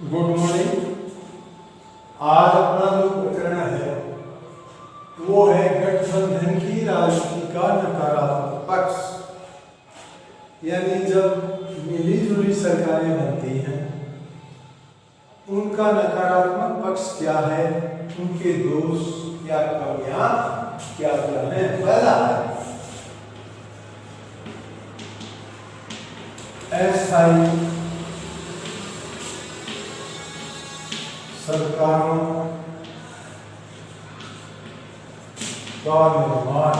Good morning. आज अपना जो प्रकरण है वो है गठबंधन की राजनीति का नकारात्मक पक्ष। यानी जब मिली जुली सरकारें बनती हैं उनका नकारात्मक पक्ष क्या है, उनके दोष या कमियां क्या क्या है। पहला है अस्थायी सरकारों का निर्माण,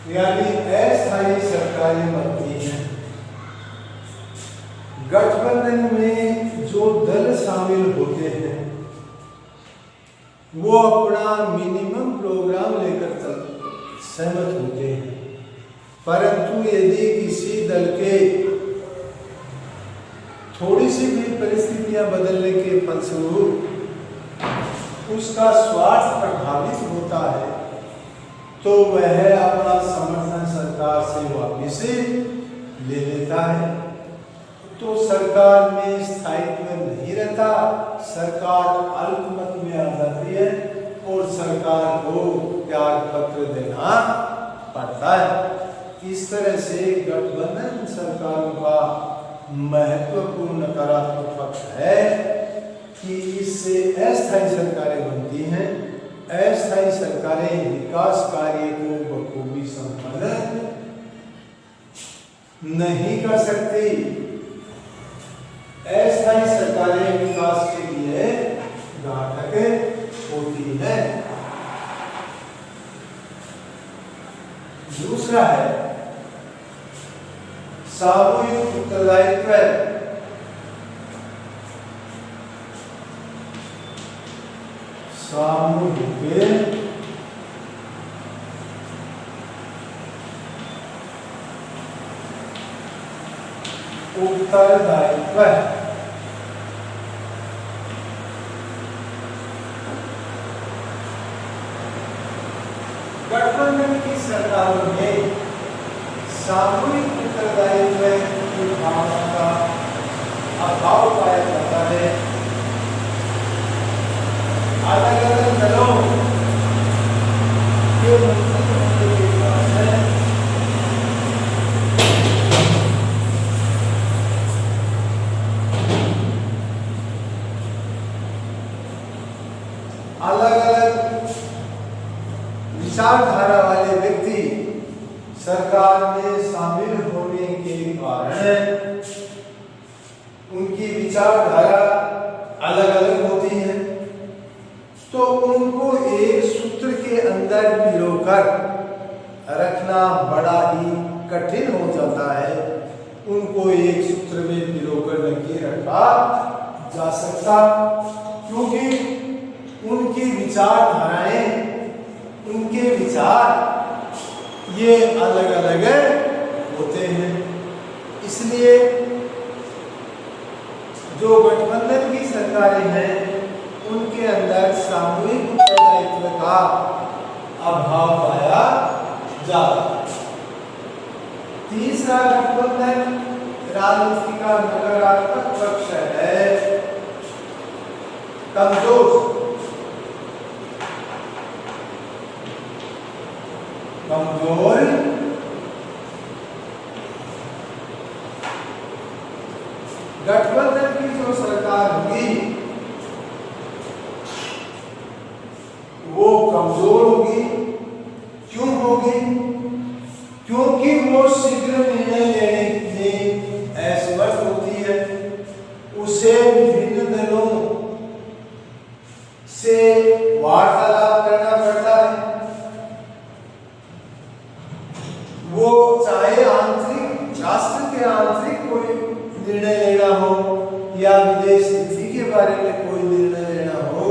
यानी अस्थायी सरकारें बनती हैं। गठबंधन में जो दल शामिल होते हैं वो अपना मिनिमम प्रोग्राम लेकर सहमत होते हैं, परंतु यदि किसी दल के थोड़ी सी भी परिस्थितियां बदलने के फलस्वरूप उसका स्वार्थ प्रभावित होता है तो वह अपना समर्थन सरकार से वापस ले लेता है। तो सरकार में स्थायित्व नहीं रहता, सरकार अल्पमत में आ जाती है और सरकार को त्याग पत्र देना पड़ता है। इस तरह से गठबंधन सरकारों का महत्वपूर्ण नकारात्मक पक्ष है कि इससे अस्थायी सरकारें बनती हैं। अस्थायी सरकारें विकास कार्य को बखूबी संपादन नहीं कर सकती। अस्थायी सरकारें विकास के लिए घातक होती हैं। दूसरा है सामूहिक उत्तरदायित्व। सामूहिक उत्तरदायित्व गठबंधन की सरकारों में सामूहिक उत्तरदायित्व की भावना का अभाव पाया जाता है। अलग अलग दलों के मुख्य के पास है अलग अलग विचारधारा वाले व्यक्ति सरकार में शामिल होने के कारण उनकी विचारधारा अलग अलग होती है, तो उनको एक सूत्र के अंदर पिरोकर रखना बड़ा ही कठिन हो जाता है। उनको एक सूत्र में पिरोकर नहीं रखा जा सकता, क्योंकि उनकी विचारधाराएं, उनके विचार ये अलग अलग होते हैं। इसलिए जो गठबंधन की सरकारें हैं उनके अंदर सामूहिक उत्तरदायित्व का अभाव पाया जाता है। तीसरा गठबंधन राजनीति का नकारात्मक पक्ष है कमजोर गठबंधन की जो सरकार होगी वो कमजोर होगी। क्यों होगी? क्योंकि वो शीघ्र निर्णय लेने में असमर्थ होती है। उसे विभिन्न दलों से वार्तालाप करना पड़ता है। वो चाहे आंतरिक राष्ट्र के आंतरिक कोई निर्णय लेना हो या विदेश नीति के बारे में कोई निर्णय लेना हो,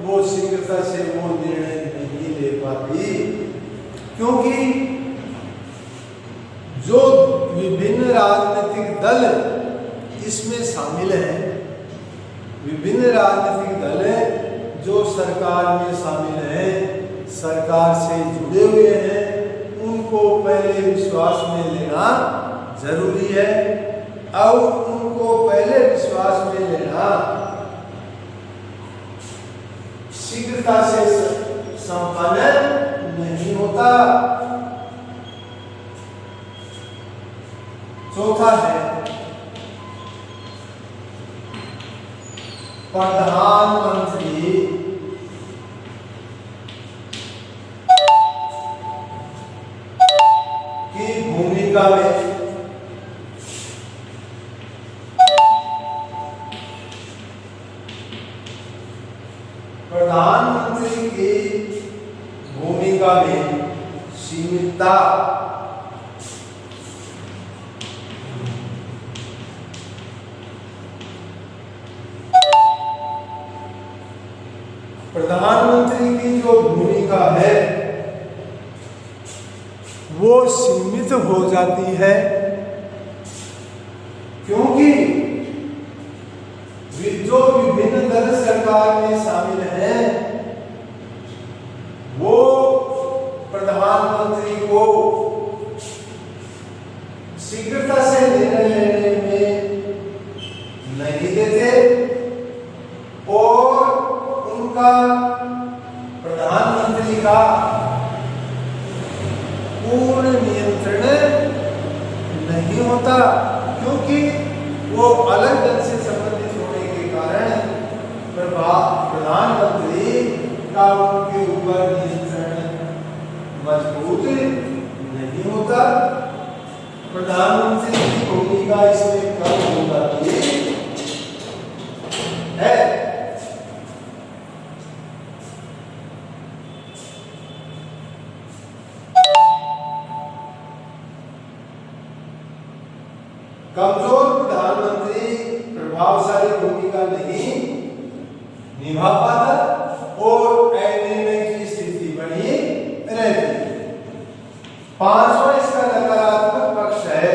वो शीघ्रता से वो निर्णय नहीं ले पाती, क्योंकि जो विभिन्न राजनीतिक दल इसमें शामिल हैं, विभिन्न राजनीतिक दल जो सरकार में शामिल हैं, सरकार से जुड़े हुए हैं, उनको पहले विश्वास में लेना जरूरी है। और उनको पहले विश्वास में लेना शीघ्रता से संपन्न नहीं होता। चौथा है प्रधानमंत्री की भूमिका में प्रधानमंत्री की भूमिका में सीमितता। प्रधानमंत्री की जो भूमिका है वो सीमित हो जाती है, क्योंकि जो विभिन्न दल सरकार में शामिल हैं वो प्रधानमंत्री को शीघ्रता से निर्णय लेने में नहीं देते और उनका प्रधानमंत्री का पूर्ण नियंत्रण नहीं होता, क्योंकि वो अलग दल से संबंधित होने के कारण प्रधानमंत्री का उनके ऊपर नियंत्रण मजबूत नहीं होता। प्रधानमंत्री की भूमिका इसमें कम हो जाती है। कमजोर प्रधानमंत्री प्रभावशाली भूमिका नहीं निभा पाता और अनिर्णय की स्थिति बनी रहती। पांचवा इसका नकारात्मक पक्ष है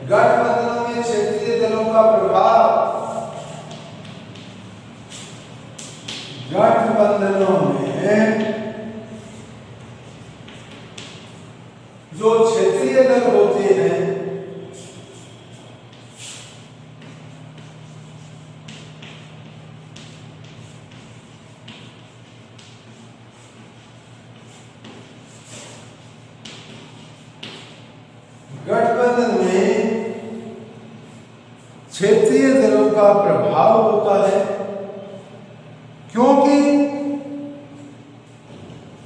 गठबंधनों में क्षेत्रीय दलों का प्रभाव। गठबंधनों में जो क्षेत्रीय दल होते हैं गठबंधन में क्षेत्रीय दलों का प्रभाव होता है, क्योंकि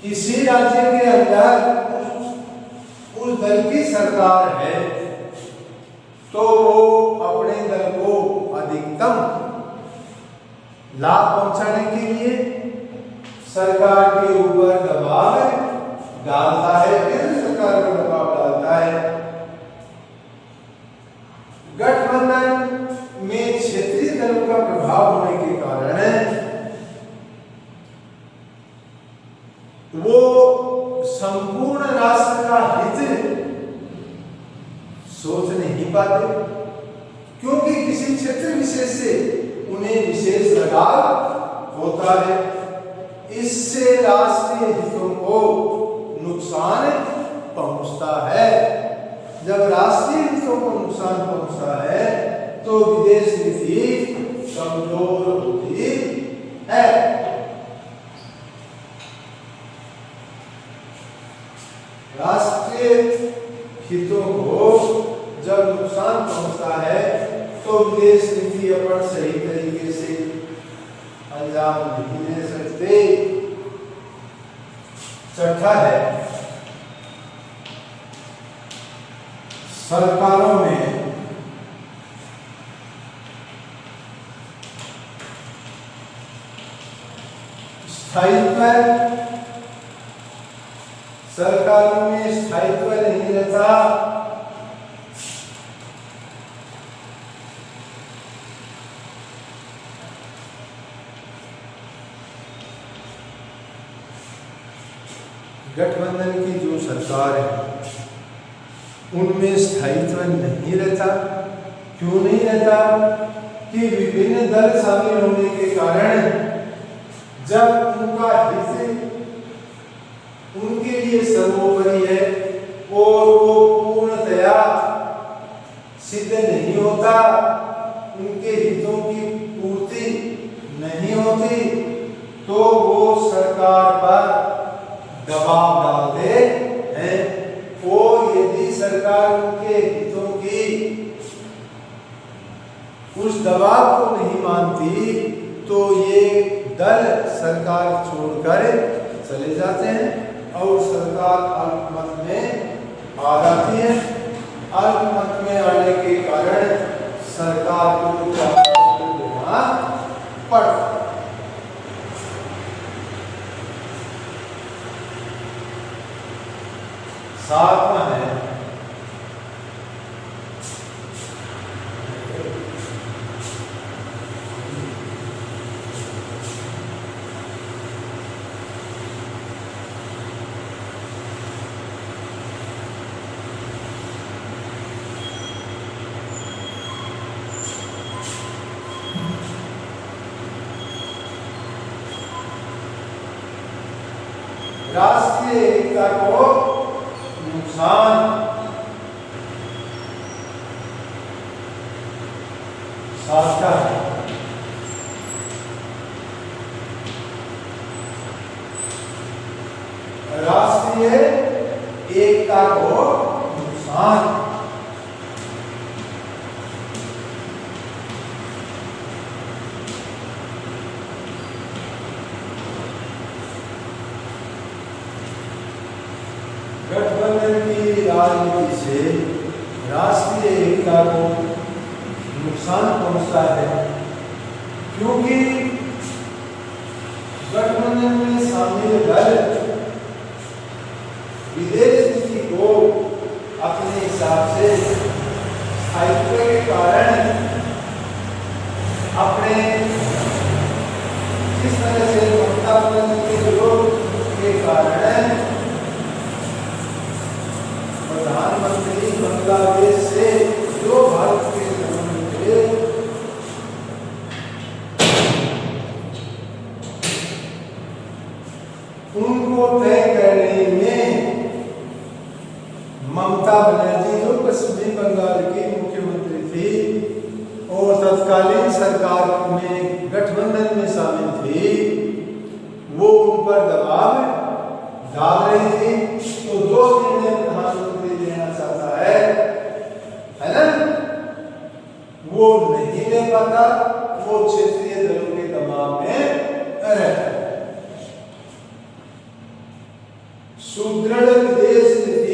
किसी राज्य के अंदर उस दल की सरकार है तो वो अपने दल को अधिकतम लाभ पहुंचाने के लिए सरकार के ऊपर दबाव डालता है, केंद्र सरकार पर दबाव डालता है। गठबंधन में क्षेत्रीय दलों का प्रभाव होने के कारण वो संपूर्ण राष्ट्र का हित सोच नहीं पाते, क्योंकि किसी क्षेत्र विशेष से उन्हें विशेष लगाव होता है। इससे राष्ट्रीय हितों को नुकसान पहुंचता है। जब राष्ट्रीय हितों को नुकसान पहुंचता है तो विदेश नीति कमजोर होती है। राष्ट्रीय हितों को जब नुकसान पहुंचता है तो विदेश नीति अपन सही तरीके से अंजाम नहीं दे सकते। छठा है सरकारों में स्थायित्व। सरकारों में स्थायित्व नहीं रहता। गठबंधन की जो सरकार है उनमें स्थायित्व नहीं रहता। क्यों नहीं रहता? कि विभिन्न दल शामिल होने के कारण जब उनका हित उनके लिए सर्वोपरि है और वो पूर्णतया सीधे नहीं होता, उनके हितों की पूर्ति नहीं होती, तो वो सरकार पर दबाव डालते हैं। और यदि सरकार उनके हितों की उस दबाव को नहीं मानती तो ये दल सरकार छोड़कर चले जाते हैं और सरकार अल्पमत में आ जाती है। अल्पमत में आने के कारण सरकार को देना पड़ता है। सातवां है राष्ट्रीय एकता को नुकसान। सातवां है राष्ट्रीय एकता को नुकसान। गठबंधन की राजनीति से राष्ट्रीय एकता को नुकसान पहुंचता है, क्योंकि गठबंधन में शामिल दल विदेश नीति को अपने हिसाब से स्थायित्व के कारण अपने जिस तरह से ममता बनर्जी के विरोध के कारण प्रधानमंत्री बांग्लादेश से जो भारत के संबंध थे उनको तय करने में ममता बनर्जी जो पश्चिमी बंगाल की मुख्यमंत्री थी और तत्कालीन सरकार में गठबंधन में शामिल थी, वो उन पर दबाव डाल रही थी। तो जो निर्णय प्रधानमंत्री लेना चाहता है ना, वो नहीं ले पाता, वो क्षेत्रीय दलों के दबाव में रहता है। सुदृढ़ विदेश नीति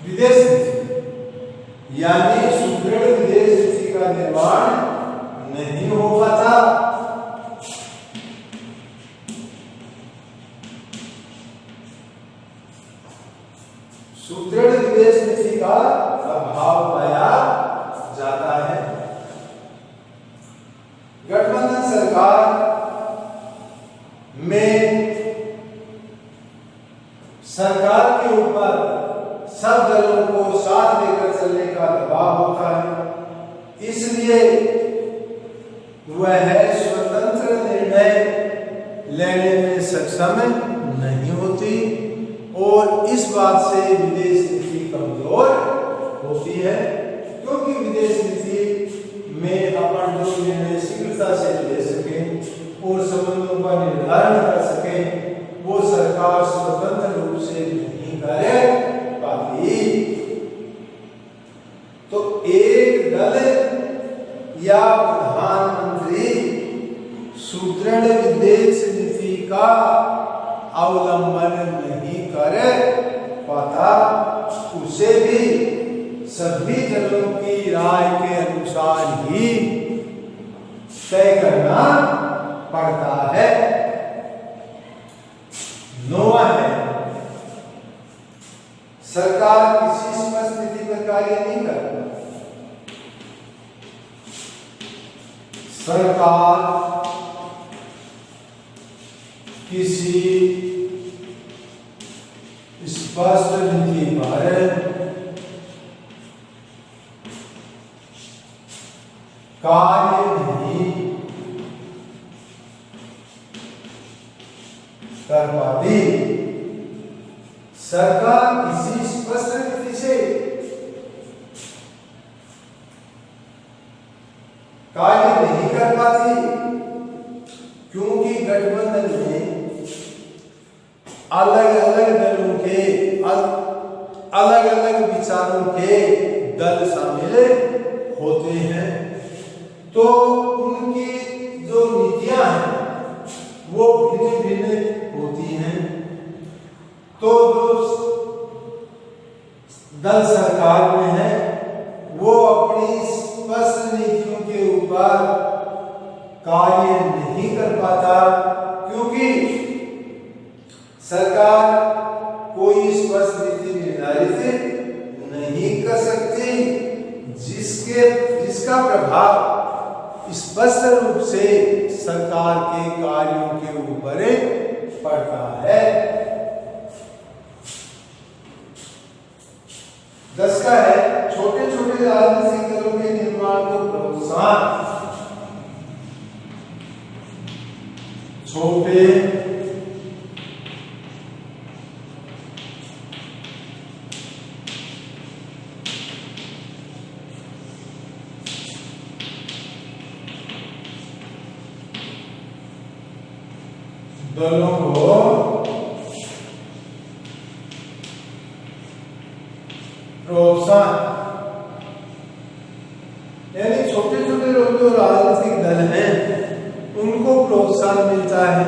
विदेश नीति यानी सुदृढ़ विदेश नीति का निर्माण नहीं हो पाता। सुदृढ़ विदेश नीति का अभाव पाया जाता है। गठबंधन सरकार में सरकार के ऊपर सब दलों को साथ लेकर चलने का दबाव होता है, इसलिए वह स्वतंत्र निर्णय लेने में सक्षम नहीं होती और इस बात से विदेश नीति कमजोर होती है, क्योंकि विदेश नीति में अपन जो निर्णय शीघ्रता से ले सकें और संबंधों का निर्धारण कर सकें, वो सरकार स्वतंत्र रूप से नहीं कर पाती। तो एक दल या प्रधानमंत्री सुदृढ़ विदेश नीति का अवलंबन नहीं कर पाता, उसे भी सभी दलों की राय के अनुसार ही तय करना पड़ता है। नौवां है सरकार किसी स्पष्ट नीति पर कार्य नहीं करती। सरकार किसी स्पष्ट नीति पर कार्य नहीं कर पाती। सरकार किसी स्पष्ट नीति से कार्य नहीं कर पाती क्योंकि गठबंधन में अलग अलग दलों के अलग अलग विचारों के दल शामिल होते हैं। तो उनकी जो नीतियां हैं वो भिन्न भिन्न होती हैं। तो जो दल सरकार में है वो अपनी स्पष्ट नीतियों के ऊपर कार्य नहीं कर पाता क्योंकि सरकार कोई स्पष्ट नीति निर्धारित नहीं कर सकती जिसका प्रभाव स्पष्ट रूप से सरकार के कार्यों के ऊपर पड़ता है। 10 का है छोटे छोटे राजनीतिक दलों के निर्माण को प्रोत्साहन। छोटे दलों को प्रोत्साहन, यानी छोटे छोटे लोग जो राजनीतिक दल हैं उनको प्रोत्साहन मिलता है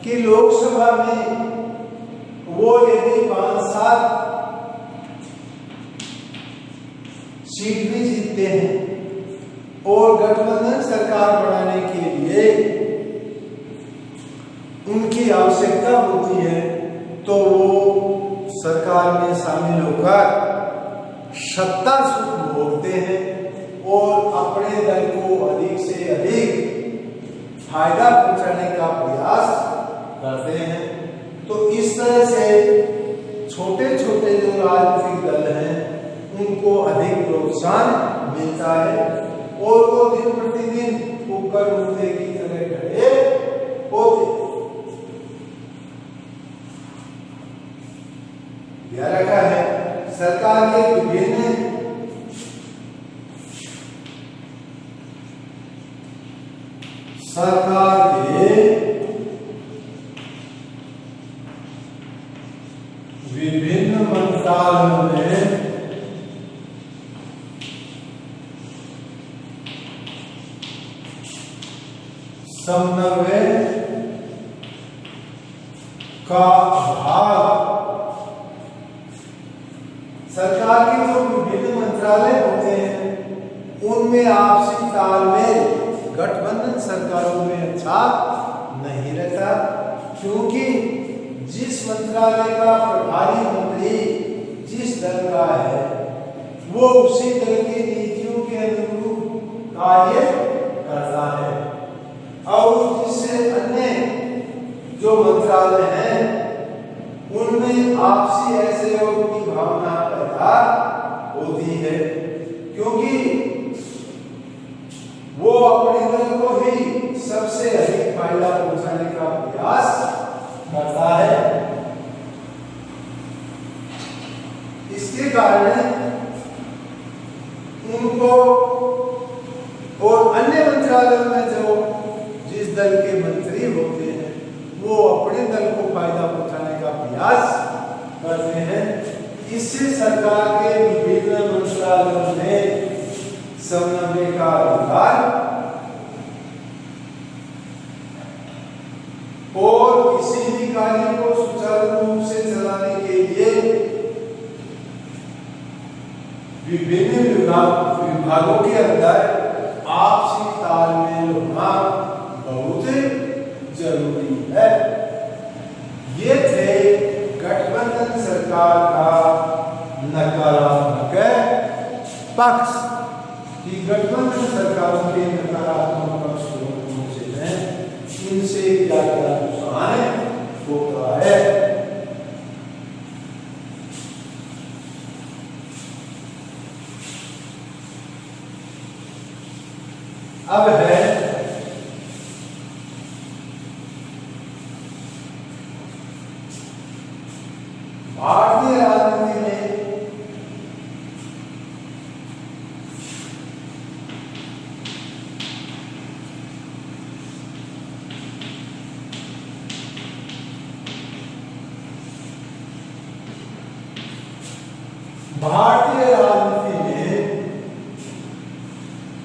कि लोकसभा में वो यदि 5-7 सीट भी जीतते हैं और गठबंधन सरकार बनाने के लिए उनकी आवश्यकता होती है तो वो सरकार में शामिल होकर सत्ता सुख भोगते हैं और अपने दल को अधिक से अधिक फायदा पहुंचाने का प्रयास करते हैं। तो इस तरह से छोटे छोटे जो राजनीतिक दल हैं उनको अधिक प्रोत्साहन मिलता है और वो दिन प्रतिदिन ऊपर मुद्दे की तरह खड़े होते। यह रखा है सरकार के विभिन्न मंत्रालयों में समन्वय का अभाव। सरकार के जो विभिन्न मंत्रालय होते हैं उनमें आपसी तालमेल गठबंधन सरकारों में अच्छा नहीं रहता क्योंकि जिस मंत्रालय का प्रभारी मंत्री जिस दल का है वो उसी दल की नीतियों के अनुरूप कार्य करता है और जिससे अन्य जो मंत्रालय हैं उनमें आपसी असहयोग की भावना पैदा होती है क्योंकि वो अपने दल को ही सबसे अधिक फायदा पहुंचाने का प्रयास करता है। इसके कारण उनको और अन्य मंत्रालयों में जो जिस दल के मंत्री होते हैं वो अपने दल को फायदा पहुंचाने का प्रयास करते हैं। इससे सरकार के विभिन्न मंत्रालयों में समन्वय का अधिकार और किसी भी कार्य को सुचारू रूप से चलाने के लिए विभिन्न विभागों के अंदर आपसी तालमेल होना बहुत जरूरी है। ये थे गठबंधन सरकार का नकारात्मक पक्ष कि गठबंधन सरकारों के नकारात्मक पक्ष कौन से हैं, इनसे क्या क्या नुकसान होता है। अब है भारतीय राजनीति में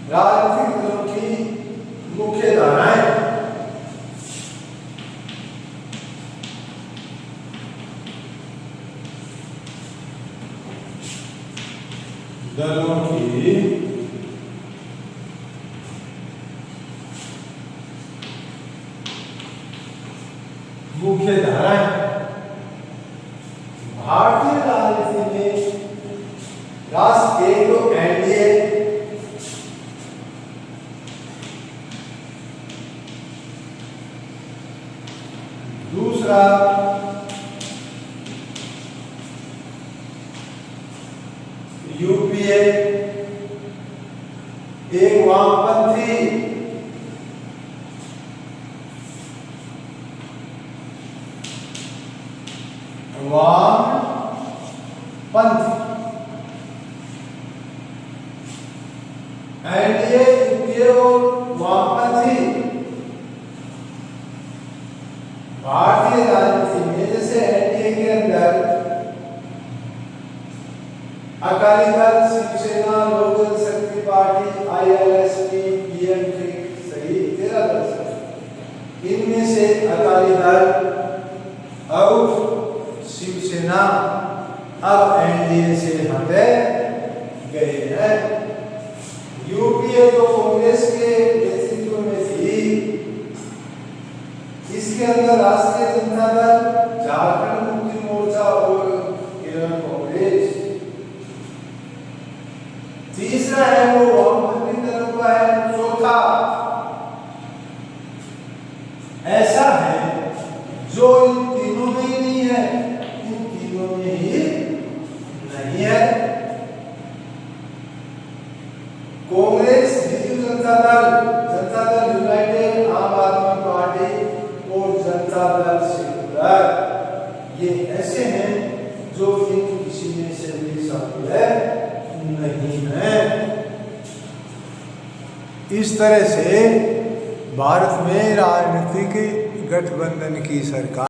राजनीतिक दलों की मुख्य धाराएं। दलों की मुख्य धाराएं। भारतीय राजनीति में राष्ट्र एक तो एनडीए, दूसरा यूपीए, एक वामपंथी एनडीए, यूपीए और वामपंथी। भारतीय राजनीति में जैसे एनडीए के अंदर अकाली दल, शिवसेना, लोक जनशक्ति पार्टी, आईएलएसपी, पीएमके सहित 13 दल। इनमें से अकाली दल और शिवसेना अब एनडीए से हटे गए हैं। यूपीए तो कांग्रेस के नेतृत्व में थी, इसके अंदर राष्ट्रीय जनता दल, झारखंड मुक्ति मोर्चा और केरल कांग्रेस। तीसरा है वो वामपंथी दलों का है। चौथा ऐसा है जो इन तीनों में ही नहीं है, इन तीनों में ही नहीं है। कांग्रेस, बीजू जनता दल यूनाइटेड, आम आदमी पार्टी और जनता दल सेक्युलर, ये ऐसे हैं जो इन किसी में से भी शामिल नहीं है। इस तरह से भारत में राजनीतिक गठबंधन की सरकार